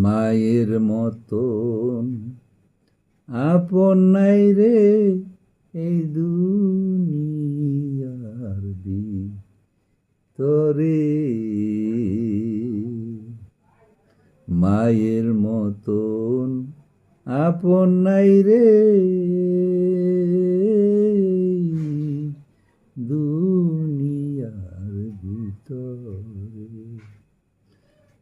মায়ের মতন আপন নাই রে এই দুনিয়ার ভিতরে। মায়ের মতন আপন নাই রে দুনিয়ার ভিতরে।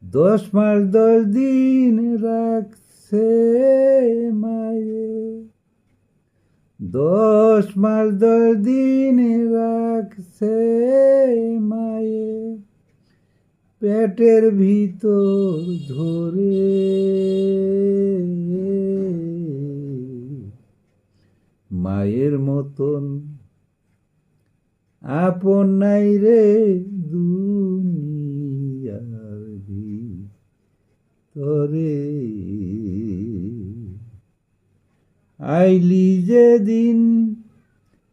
10 মাস 10 দিন রাখছে মায়ে, 10 মাস 10 দিন রাখছে মায়ে পেটের ভিতর ধরে। মায়ের মতন আপন নাই রে দুনিয়ার ভিতরে। আইলি যেদিন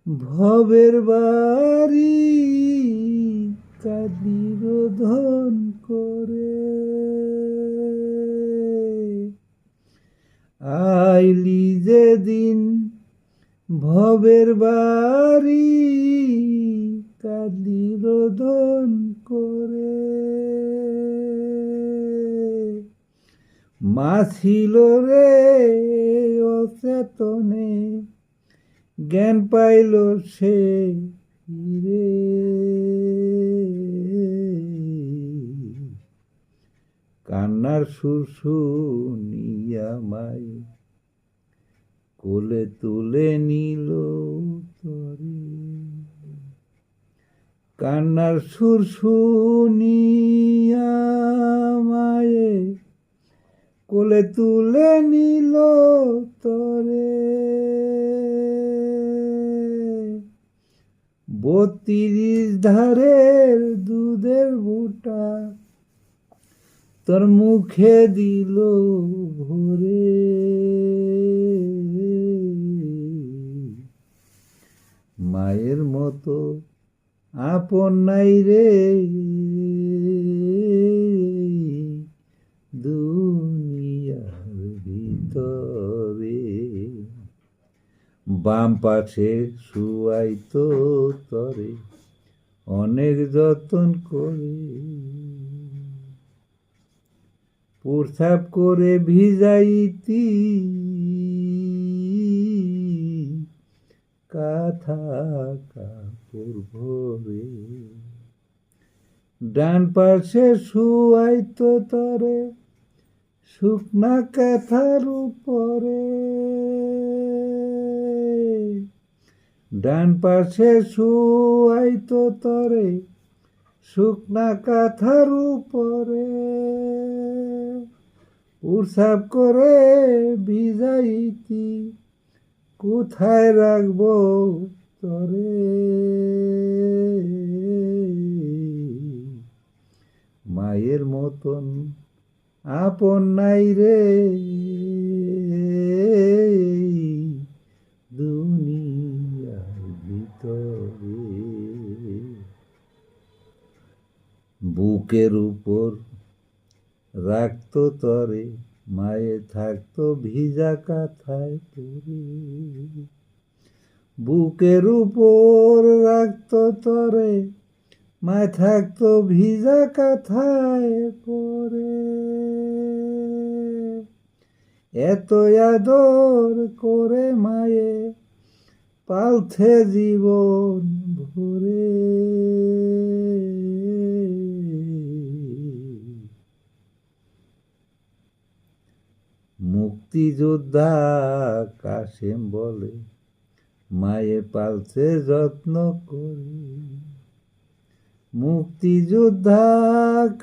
ভবের বাড়ি কাঁদি রোদন করে, আইলি যেদিন ভবের বাড়ি কাঁদি রোদন করে। মা ছিল রে অচেতনে জ্ঞান পাইল সে রে। কান্নার সুর শুনিয়া মাই কোলে তুলে নিল তরে। কান্নার সুর শুনিয়া মায়ে কোলে তুলে নিল তরে। 32 ধারের দুধের বুটা তোর মুখে দিল ভরে। মায়ের মতো আপন নাই রে দুনিয়ার ভিতরে। বাম পাশে শুয়াইতো তরে অনেক যতন করে, প্রসাব করে ভিজাইতি কাঁথা কাপড় ভরে। ডান পাশে শুয়াইতো তরে শুকনা কাঁথার উপরে। ডান পাশে শুয়াইতো তরে শুকনা কাঁথার উপরে। প্রসাব করে ভিজাইতি কোথায় রাখবো তরে। মায়ের মতন আপন নাই রে দুনিয়ার ভিতরে। বুকের উপর রাখতো তরে মায়ে থাকতো ভিজা কাঁথায় পরে। বুকের উপর রাখতো তরে মায়ে থাকতো ভিজা কাঁথায় পরে। এত আদর করে মায়ে পালছে জীবন ভরে। মুক্তিযোদ্ধা কাশেম বলে মায়ে পালছে যত্ন করে। মুক্তিযোদ্ধা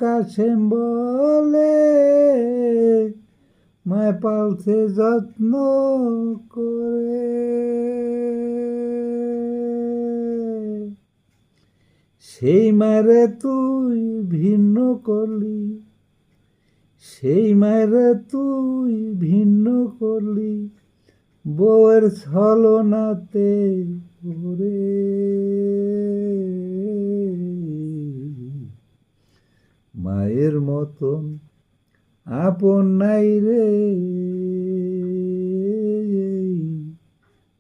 কাশেম বলে মায়ে পালছে যত্ন করে। সেই মারে তুই ভিন্ন করলি, সেই মায়েরে তুই ভিন্ন করলি বউয়ের ছলনাতে পড়ে। মায়ের মতন আপন নাই রে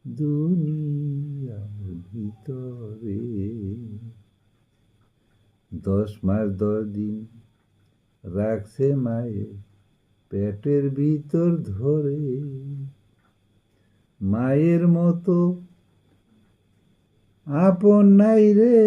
দুনিয়ার ভিতরে। 10 মাস 10 দিন রাখছে মায়ে পেটের ভিতর ধরে, মায়ের মতো আপন নাই রে